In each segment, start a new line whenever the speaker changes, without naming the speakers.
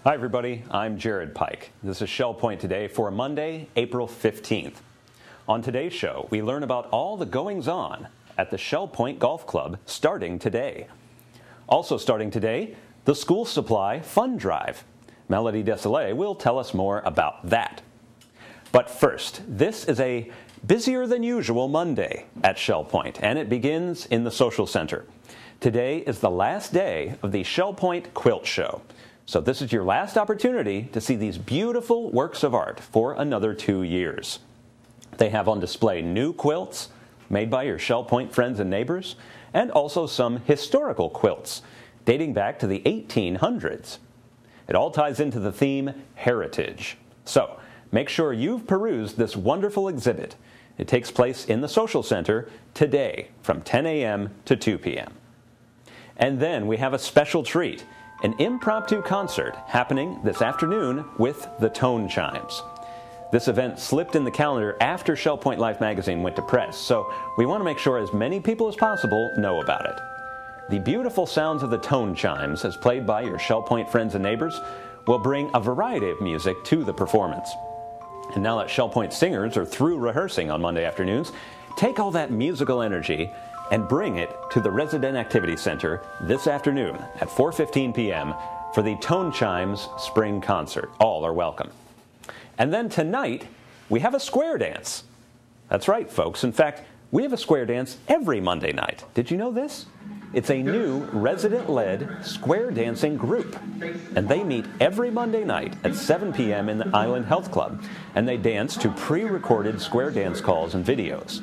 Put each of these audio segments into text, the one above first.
Hi everybody, I'm Jared Pike. This is Shell Point Today for Monday, April 15th. On today's show, we learn about all the goings-on at the Shell Point Golf Club starting today. Also starting today, the School Supply Fund Drive. Melody Desolé will tell us more about that. But first, this is a busier than usual Monday at Shell Point, and it begins in the Social Center. Today is the last day of the Shell Point Quilt Show. So this is your last opportunity to see these beautiful works of art for another 2 years. They have on display new quilts made by your Shell Point friends and neighbors, and also some historical quilts dating back to the 1800s. It all ties into the theme Heritage. So make sure you've perused this wonderful exhibit. It takes place in the Social Center today from 10 a.m. to 2 p.m. And then we have a special treat. An impromptu concert happening this afternoon with the Tone Chimes. This event slipped in the calendar after Shell Point Life magazine went to press, so we want to make sure as many people as possible know about it. The beautiful sounds of the Tone Chimes, as played by your Shell Point friends and neighbors, will bring a variety of music to the performance. And now that Shell Point singers are through rehearsing on Monday afternoons, take all that musical energy and bring it to the Resident Activity Center this afternoon at 4:15 p.m. for the Tone Chimes Spring Concert. All are welcome. And then tonight, we have a square dance. That's right, folks. In fact, we have a square dance every Monday night. Did you know this? It's a new resident-led square dancing group. And they meet every Monday night at 7 p.m. in the Island Health Club. And they dance to pre-recorded square dance calls and videos.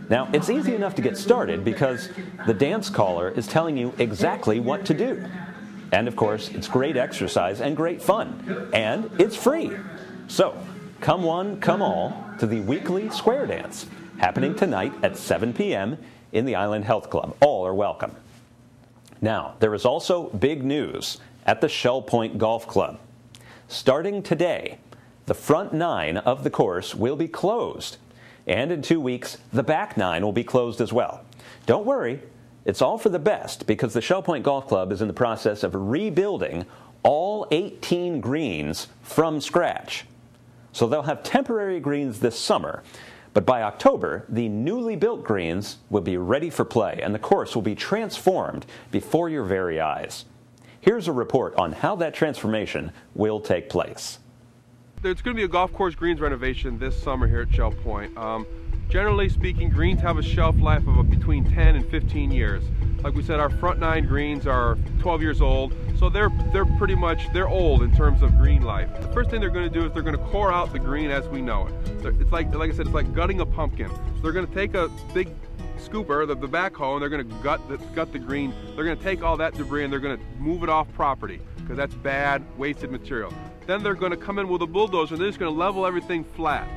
Now, it's easy enough to get started because the dance caller is telling you exactly what to do. And of course, it's great exercise and great fun. And it's free. So, come one, come all to the weekly square dance happening tonight at 7 p.m. in the Island Health Club. All are welcome. Now, there is also big news at the Shell Point Golf Club. Starting today, the front 9 of the course will be closed. And in 2 weeks, the back 9 will be closed as well. Don't worry, it's all for the best because the Shell Point Golf Club is in the process of rebuilding all 18 greens from scratch. So they'll have temporary greens this summer, but by October, the newly built greens will be ready for play and the course will be transformed before your very eyes. Here's a report on how that transformation will take place.
There's going to be a golf course greens renovation this summer here at Shell Point. Generally speaking, greens have a shelf life of between 10 and 15 years. Like we said, our front 9 greens are 12 years old, so they're old in terms of green life. The first thing they're going to do is they're going to core out the green as we know it. It's like I said, it's like gutting a pumpkin. So they're going to take a big scooper, the backhoe, and they're going to gut the green. They're going to take all that debris and they're going to move it off property because that's bad, wasted material. Then they're going to come in with a bulldozer and they're just going to level everything flat.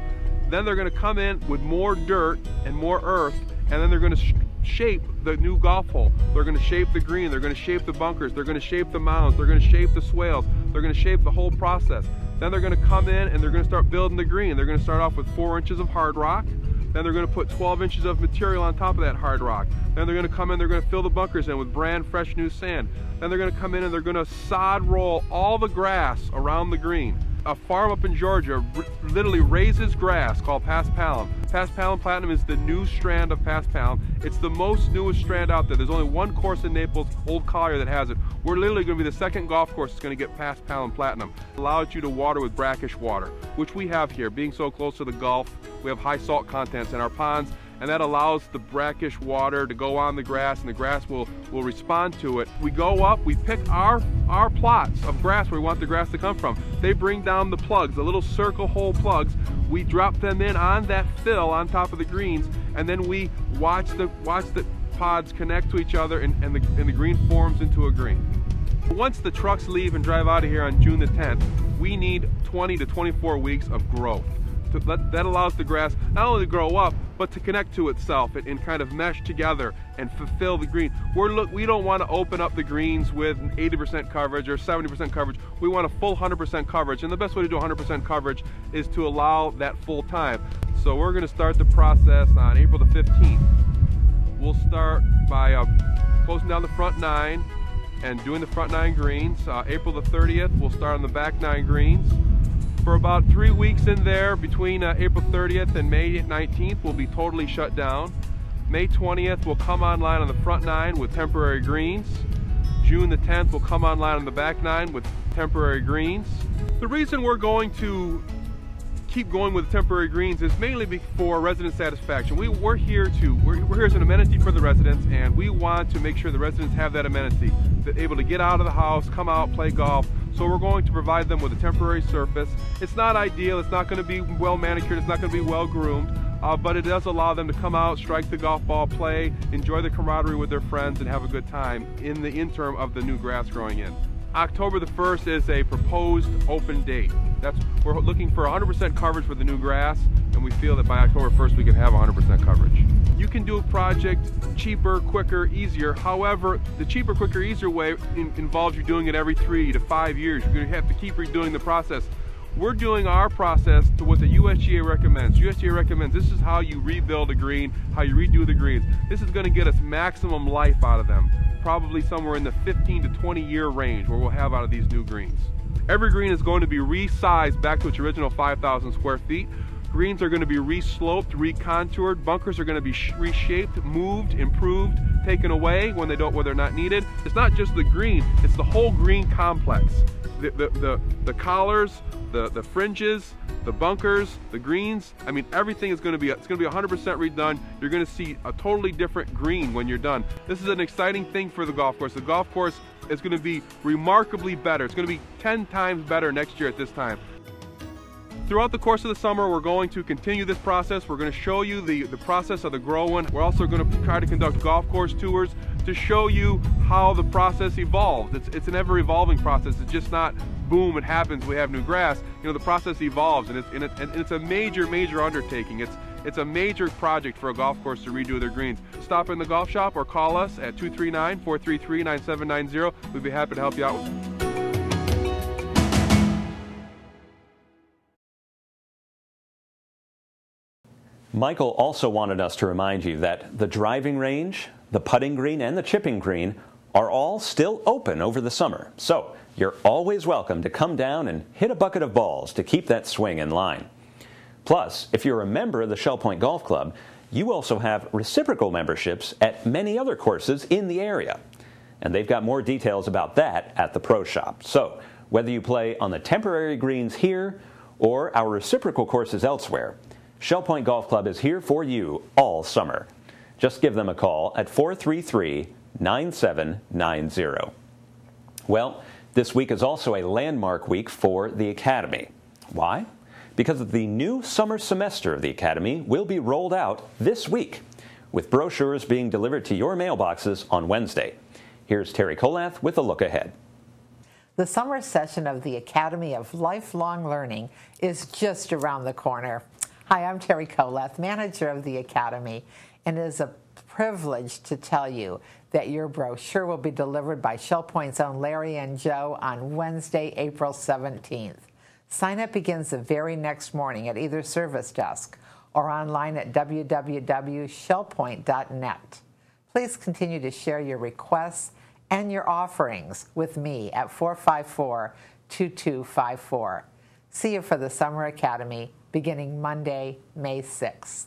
Then they're going to come in with more dirt and more earth, and then they're going to shape the new golf hole. They're going to shape the green, they're going to shape the bunkers, they're going to shape the mounds, they're going to shape the swales, they're going to shape the whole process. Then they're going to come in and they're going to start building the green. They're going to start off with 4 inches of hard rock. Then they're going to put 12 inches of material on top of that hard rock. Then they're going to come in, they're going to fill the bunkers in with brand fresh new sand. Then they're going to come in and they're going to sod roll all the grass around the green. A farm up in Georgia literally raises grass called Paspalum. Paspalum Platinum is the new strand of Paspalum. It's the most newest strand out there. There's only one course in Naples, Old Collier, that has it. We're literally going to be the second golf course that's going to get Paspalum Platinum. It allows you to water with brackish water, which we have here. Being so close to the Gulf, we have high salt contents in our ponds, and that allows the brackish water to go on the grass, and the grass will respond to it. We go up, we pick our plots of grass where we want the grass to come from. They bring down the plugs, the little circle hole plugs. We drop them in on that fill on top of the greens, and then we watch the pods connect to each other, and the green forms into a green. Once the trucks leave and drive out of here on June the 10th, we need 20 to 24 weeks of growth. That allows the grass not only to grow up, but to connect to itself and kind of mesh together and fulfill the green. We don't want to open up the greens with 80% coverage or 70% coverage. We want a full 100% coverage, and the best way to do 100% coverage is to allow that full time. So we're going to start the process on April the 15th. We'll start by closing down the front 9, and doing the front 9 greens. April the 30th, we'll start on the back 9 greens. For about 3 weeks in there, between April 30th and May 19th, we'll be totally shut down. May 20th, we'll come online on the front 9 with temporary greens. June the 10th, we'll come online on the back 9 with temporary greens. The reason we're going to keep going with temporary greens is mainly for resident satisfaction. We're here as an amenity for the residents, and we want to make sure the residents have that amenity. They're able to get out of the house, come out, play golf. So we're going to provide them with a temporary surface. It's not ideal, it's not going to be well manicured, it's not going to be well groomed, but it does allow them to come out, strike the golf ball, play, enjoy the camaraderie with their friends, and have a good time in the interim of the new grass growing in. October the 1st is a proposed open date. We're looking for 100% coverage for the new grass, and we feel that by October 1st we can have 100% coverage. You can do a project cheaper, quicker, easier. However, the cheaper, quicker, easier way involves you doing it every 3 to 5 years. You're going to have to keep redoing the process. We're doing our process to what the USGA recommends. USGA recommends this is how you rebuild a green, how you redo the greens. This is going to get us maximum life out of them, probably somewhere in the 15 to 20 year range where we'll have out of these new greens. Every green is going to be resized back to its original 5,000 square feet. Greens are going to be re-sloped, recontoured. Bunkers are going to be reshaped, moved, improved, taken away when they're not needed. It's not just the green, it's the whole green complex. The collars, the fringes, the bunkers, the greens, I mean everything is going to be 100% redone. You're going to see a totally different green when you're done. This is an exciting thing for the golf course. The golf course is going to be remarkably better. It's going to be 10 times better next year at this time. Throughout the course of the summer, we're going to continue this process. We're going to show you the process of the growing. We're also going to try to conduct golf course tours to show you how the process evolves. It's an ever-evolving process. It's just not boom, it happens, we have new grass. You know, the process evolves, and it's a major undertaking. It's a major project for a golf course to redo their greens. Stop in the golf shop or call us at 239-433-9790. We'd be happy to help you out.
Michael also wanted us to remind you that the driving range, the putting green, and the chipping green are all still open over the summer. So you're always welcome to come down and hit a bucket of balls to keep that swing in line. Plus, if you're a member of the Shell Point Golf Club, you also have reciprocal memberships at many other courses in the area. And they've got more details about that at the Pro Shop. So whether you play on the temporary greens here or our reciprocal courses elsewhere, Shell Point Golf Club is here for you all summer. Just give them a call at 433-9790. Well, this week is also a landmark week for the Academy. Why? Because the new summer semester of the Academy will be rolled out this week, with brochures being delivered to your mailboxes on Wednesday. Here's Terry Colath with a look ahead.
The summer session of the Academy of Lifelong Learning is just around the corner. Hi, I'm Terry Colath, manager of the Academy, and it is a privilege to tell you that your brochure will be delivered by Shell Point's own Larry and Joe on Wednesday, April 17th. Sign-up begins the very next morning at either service desk or online at www.shellpoint.net. Please continue to share your requests and your offerings with me at 454-2254. See you for the Summer Academy beginning Monday, May 6th.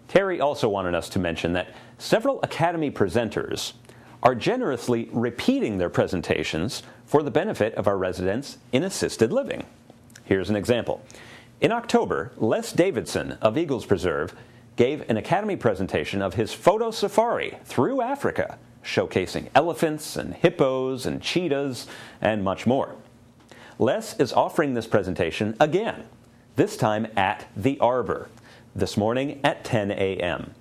Terry also wanted us to mention that several Academy presenters are generously repeating their presentations for the benefit of our residents in assisted living. Here's an example. In October, Les Davidson of Eagles Preserve gave an Academy presentation of his photo safari through Africa, showcasing elephants and hippos and cheetahs and much more. Les is offering this presentation again, this time at the Arbor, this morning at 10 a.m.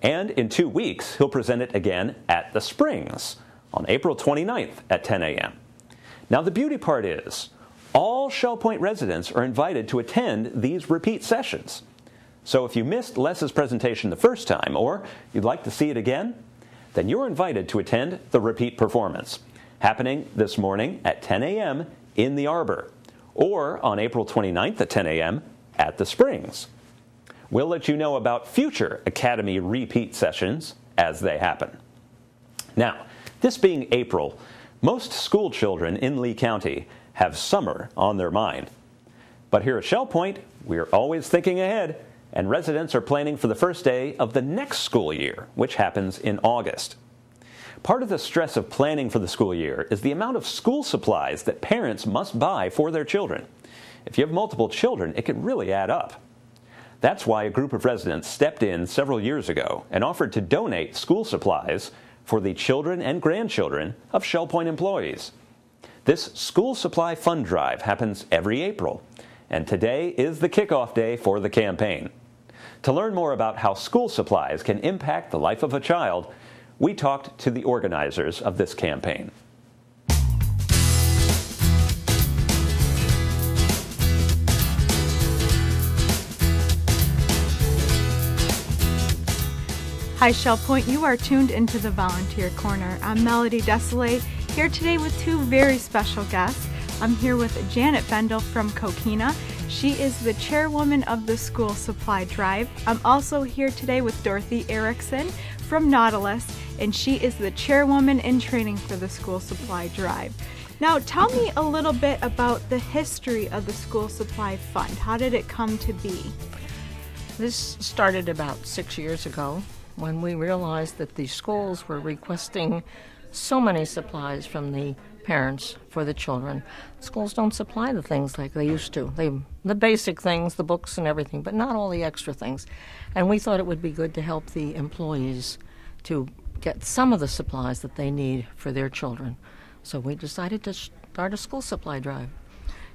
And in 2 weeks, he'll present it again at the Springs on April 29th at 10 a.m. Now, the beauty part is, all Shell Point residents are invited to attend these repeat sessions. So if you missed Les's presentation the first time, or you'd like to see it again, then you're invited to attend the repeat performance, happening this morning at 10 a.m. in the Arbor, or on April 29th at 10 a.m. at the Springs. We'll let you know about future Academy repeat sessions as they happen. Now, This being April, most school children in Lee County have summer on their mind. But here at Shell Point, we're always thinking ahead, and residents are planning for the first day of the next school year, which happens in August. Part of the stress of planning for the school year is the amount of school supplies that parents must buy for their children. If you have multiple children, it can really add up. That's why a group of residents stepped in several years ago and offered to donate school supplies for the children and grandchildren of Shell Point employees. This school supply fund drive happens every April, and today is the kickoff day for the campaign. To learn more about how school supplies can impact the life of a child, we talked to the organizers of this campaign.
Hi Shell Point, you are tuned into the Volunteer Corner. I'm Melody Desolate, here today with two very special guests. I'm here with Janet Bendall from Coquina. She is the chairwoman of the School Supply Drive. I'm also here today with Dorothy Erickson from Nautilus, and she is the chairwoman in training for the School Supply Drive. Now tell me a little bit about the history of the School Supply Fund. How did it come to be?
This started about 6 years ago, when we realized that the schools were requesting so many supplies from the parents for the children. Schools don't supply the things like they used to. The basic things, the books and everything, but not all the extra things. And we thought it would be good to help the employees to get some of the supplies that they need for their children. So we decided to start a school supply drive.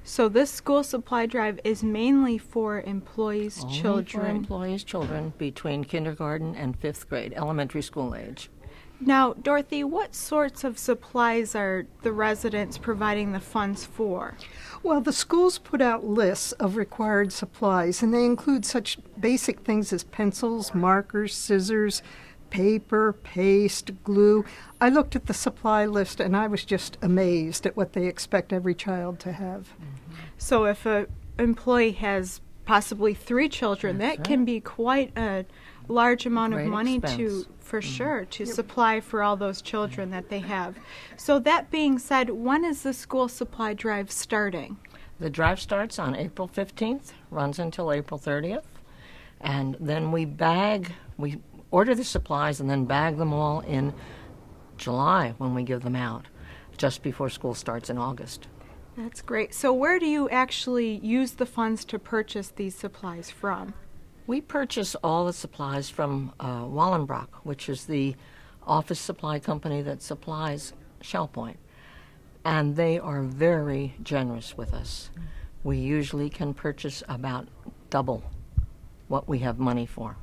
So this school supply drive is mainly for employees'
Only
children.
For employees' children between kindergarten and 5th grade, elementary school age.
Now, Dorothy, what sorts of supplies are the residents providing the funds for?
Well, the schools put out lists of required supplies, and they include such basic things as pencils, markers, scissors, paper, paste, glue. I looked at the supply list and I was just amazed at what they expect every child to have.
So if an employee has possibly 3 children,
That's
that
right.
can be quite a large amount of
Great
money
expense.
to supply for all those children that they have. So that being said, when is the school supply drive starting?
The drive starts on April 15th, runs until April 30th, and then we order the supplies and then bag them all in July when we give them out, just before school starts in August.
That's great. So where do you actually use the funds to purchase these supplies from?
We purchase all the supplies from Wallenbrock, which is the office supply company that supplies Shell Point, and they are very generous with us. We usually can purchase about double what we have money for.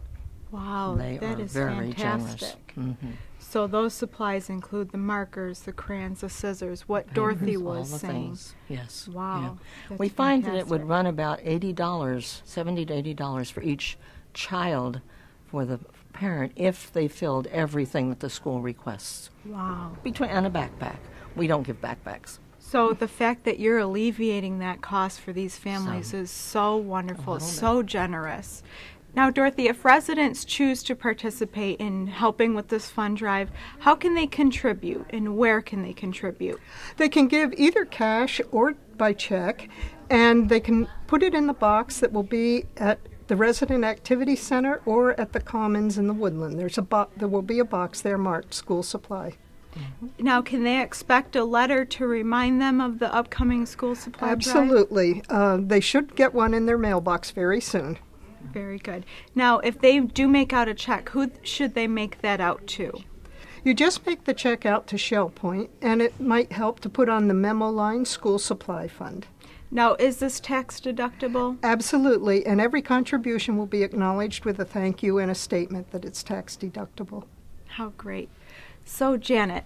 Wow,
They
that
are
is
very
fantastic.
generous. Mhm.
So those supplies include the markers, the crayons, the scissors, what Dorothy
All
was
the
saying.
things. Yes.
Wow,
Yeah.
that's
We find that it would
fantastic.
run about $80, $70 to $80 for each child for the parent if they filled everything that the school requests.
Wow.
And a backpack. We don't give backpacks.
So the fact that you're alleviating that cost for these families
Some.
is so wonderful,
little
so generous. Now, Dorothy, if residents choose to participate in helping with this fund drive, how can they contribute and where can they contribute?
They can give either cash or by check, and they can put it in the box that will be at the Resident Activity Center or at the Commons in the Woodland. There will be a box there marked School Supply.
Now, can they expect a letter to remind them of the upcoming school supply drive?
Absolutely. They should get one in their mailbox very soon.
Very good. Now, if they do make out a check, who should they make that out to?
You just make the check out to Shell Point, and it might help to put on the memo line School Supply Fund.
Now, is this tax deductible?
Absolutely, and every contribution will be acknowledged with a thank you and a statement that it's tax deductible.
How great. So, Janet,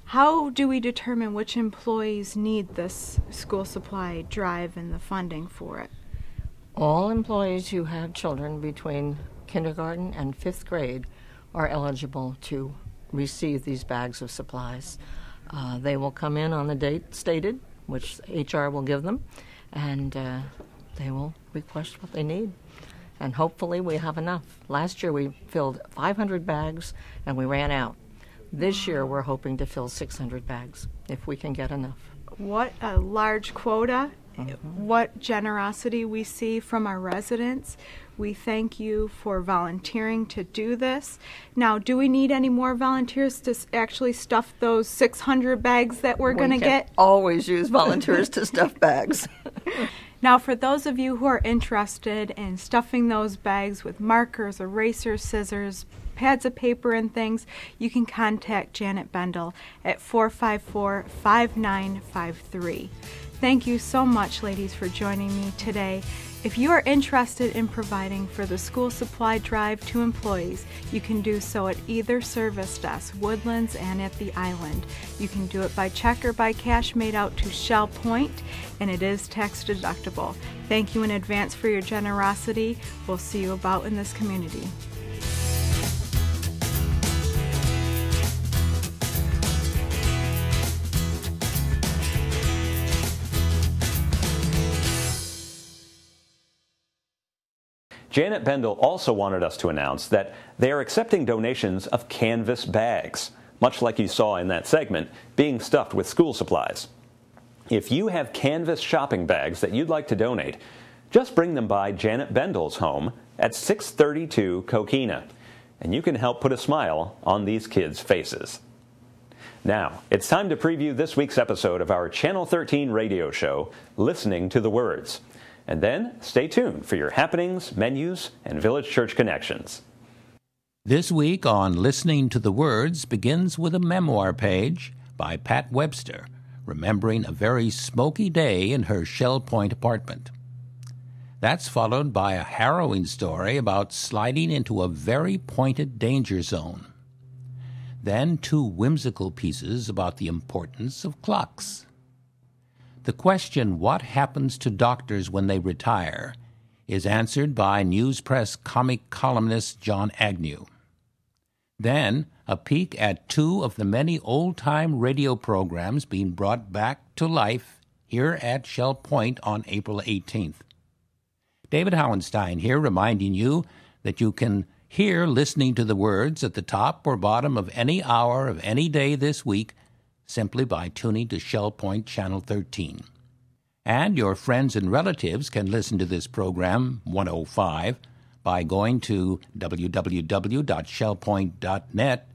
how do we determine which employees need this school supply drive and the funding for it?
All employees who have children between kindergarten and 5th grade are eligible to receive these bags of supplies. They will come in on the date stated, which HR will give them, and they will request what they need. And hopefully we have enough. Last year we filled 500 bags and we ran out. This year we're hoping to fill 600 bags, if we can get enough.
What a large quota. What generosity we see from our residents. We thank you for volunteering to do this. Now, do we need any more volunteers to actually stuff those 600 bags that we're going to get?
We always use volunteers to stuff bags.
Now, for those of you who are interested in stuffing those bags with markers, erasers, scissors, pads of paper and things, you can contact Janet Bendall at 454-5953. Thank you so much, ladies, for joining me today. If you are interested in providing for the school supply drive to employees, you can do so at either service desk, Woodlands and at the Island. You can do it by check or by cash made out to Shell Point, and it is tax deductible. Thank you in advance for your generosity. We'll see you about in this community.
Janet Bendall also wanted us to announce that they are accepting donations of canvas bags, much like you saw in that segment, being stuffed with school supplies. If you have canvas shopping bags that you'd like to donate, just bring them by Janet Bendall's home at 632 Coquina, and you can help put a smile on these kids' faces. Now, it's time to preview this week's episode of our Channel 13 radio show, Listening to the Words. And then stay tuned for your happenings, menus, and Village Church connections.
This week on Listening to the Words begins with a memoir page by Pat Webster, remembering a very smoky day in her Shell Point apartment. That's followed by a harrowing story about sliding into a very pointed danger zone. Then 2 whimsical pieces about the importance of clocks. The question, what happens to doctors when they retire, is answered by News Press comic columnist John Agnew. Then, a peek at 2 of the many old-time radio programs being brought back to life here at Shell Point on April 18th. David Howenstein here reminding you that you can hear Listening to the Words at the top or bottom of any hour of any day this week simply by tuning to Shell Point Channel 13. And your friends and relatives can listen to this program, 105, by going to www.shellpoint.net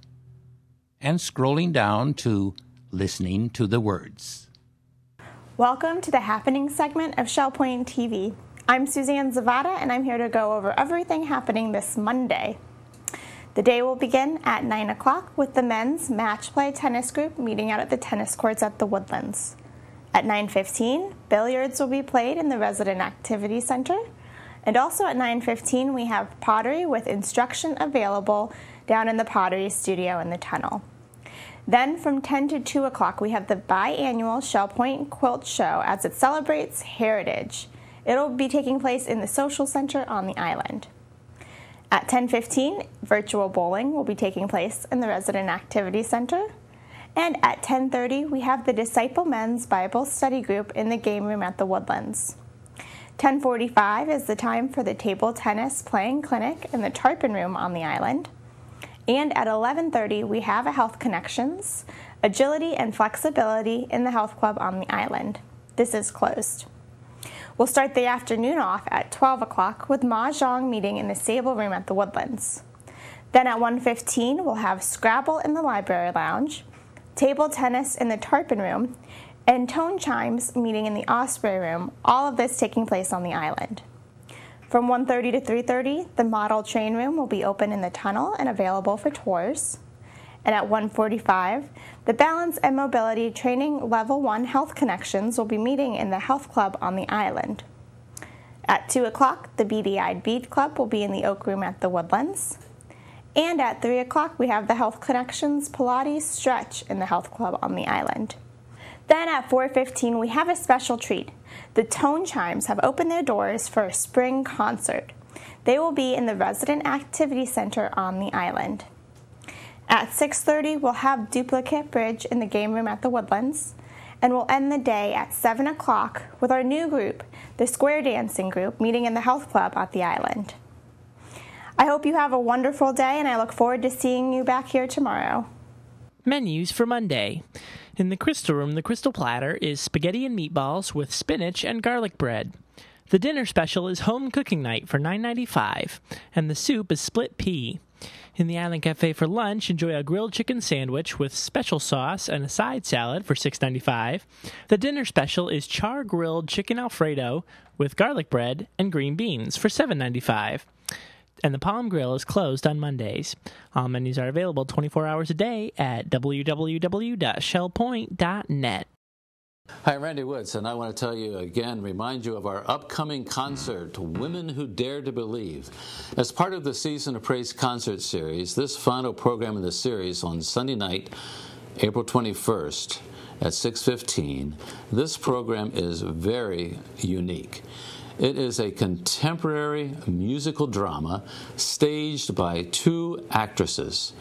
and scrolling down to Listening to the Words.
Welcome to the Happening segment of Shell Point TV. I'm Suzanne Zavada, and I'm here to go over everything happening this Monday. The day will begin at 9 o'clock with the men's match play tennis group meeting out at the tennis courts at the Woodlands. At 9:15, billiards will be played in the Resident Activity Center. And also at 9:15, we have pottery with instruction available down in the pottery studio in the tunnel. Then from 10 to 2 o'clock, we have the biannual Shell Point Quilt Show as it celebrates heritage. It'll be taking place in the social center on the island. At 10:15, virtual bowling will be taking place in the Resident Activity Center. And at 10:30, we have the Disciple Men's Bible Study Group in the game room at the Woodlands. 10:45 is the time for the table tennis playing clinic in the Tarpon Room on the island. And at 11:30, we have a Health Connections, Agility and Flexibility in the Health Club on the island. This is closed. We'll start the afternoon off at 12 o'clock with Mahjong meeting in the Sable Room at the Woodlands. Then at 1:15, we'll have Scrabble in the Library Lounge, table tennis in the Tarpon Room, and tone chimes meeting in the Osprey Room, all of this taking place on the island. From 1:30 to 3:30, the model train room will be open in the tunnel and available for tours. And at 1:45, the Balance and Mobility Training Level 1 Health Connections will be meeting in the Health Club on the island. At 2 o'clock, the Beady-Eyed Bead Club will be in the Oak Room at the Woodlands. And at 3 o'clock, we have the Health Connections Pilates Stretch in the Health Club on the island. Then at 4:15, we have a special treat. The Tone Chimes have opened their doors for a spring concert. They will be in the Resident Activity Center on the island. At 6:30, we'll have Duplicate Bridge in the game room at the Woodlands, and we'll end the day at 7 o'clock with our new group, the Square Dancing Group, meeting in the Health Club at the island. I hope you have a wonderful day, and I look forward to seeing you back here tomorrow.
Menus for Monday. In the Crystal Room, the Crystal Platter is spaghetti and meatballs with spinach and garlic bread. The dinner special is home cooking night for $9.95, and the soup is split pea. In the Island Cafe for lunch, enjoy a grilled chicken sandwich with special sauce and a side salad for $6.95. The dinner special is char-grilled chicken Alfredo with garlic bread and green beans for $7.95. And the Palm Grill is closed on Mondays. All menus are available 24 hours a day at www.shellpoint.net.
Hi, I'm Randy Woods, and I want to tell you again, remind you of our upcoming concert, Women Who Dare to Believe. As part of the Season of Praise concert series, this final program in the series on Sunday night, April 21st at 6:15, this program is very unique. It is a contemporary musical drama staged by two actresses,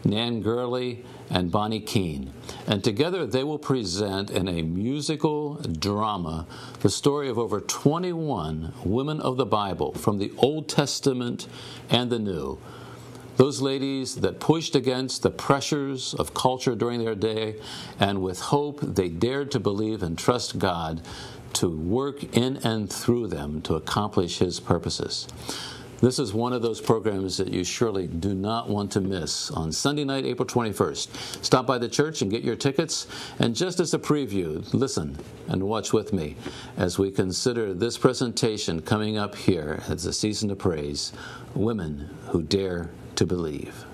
Nan Gurley and Bonnie Keene. And together they will present in a musical drama the story of over 21 women of the Bible from the Old Testament and the New. Those ladies that pushed against the pressures of culture during their day, and with hope they dared to believe and trust God to work in and through them to accomplish His purposes. This is one of those programs that you surely do not want to miss on Sunday night, April 21st. Stop by the church and get your tickets. And just as a preview, listen and watch with me as we consider this presentation coming up here as the Season of Praise, Women Who Dare to Believe.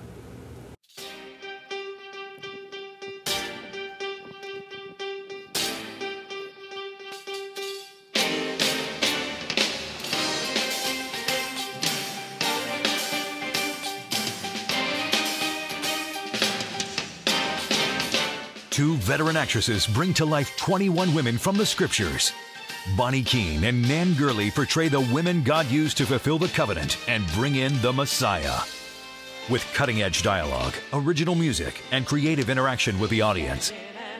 Two veteran actresses bring to life 21 women from the Scriptures. Bonnie Keene and Nan Gurley portray the women God used to fulfill the covenant and bring in the Messiah. With cutting-edge dialogue, original music, and creative interaction with the audience,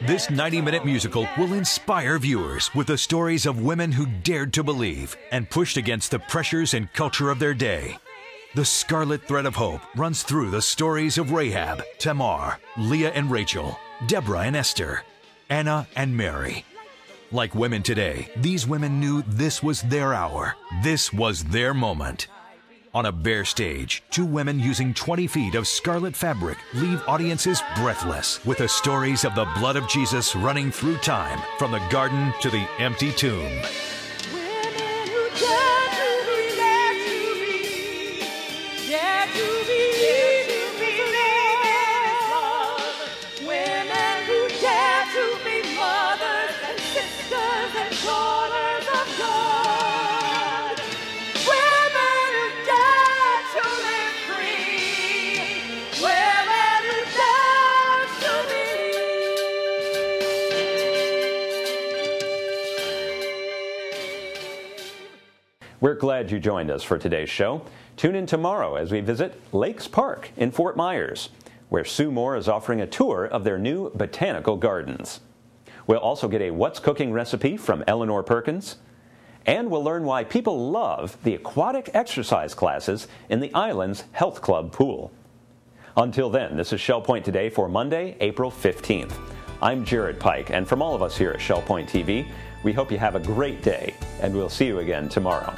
this 90-minute musical will inspire viewers with the stories of women who dared to believe and pushed against the pressures and culture of their day. The scarlet thread of hope runs through the stories of Rahab, Tamar, Leah and Rachel, Deborah and Esther, Anna and Mary. Like women today, these women knew this was their hour. This was their moment. On a bare stage, two women using 20 feet of scarlet fabric leave audiences breathless with the stories of the blood of Jesus running through time, from the garden to the empty tomb.
We're glad you joined us for today's show. Tune in tomorrow as we visit Lakes Park in Fort Myers, where Sue Moore is offering a tour of their new botanical gardens. We'll also get a What's Cooking recipe from Eleanor Perkins, and we'll learn why people love the aquatic exercise classes in the island's health club pool. Until then, this is Shell Point Today for Monday, April 15th. I'm Jared Pike, and from all of us here at Shell Point TV, we hope you have a great day, and we'll see you again tomorrow.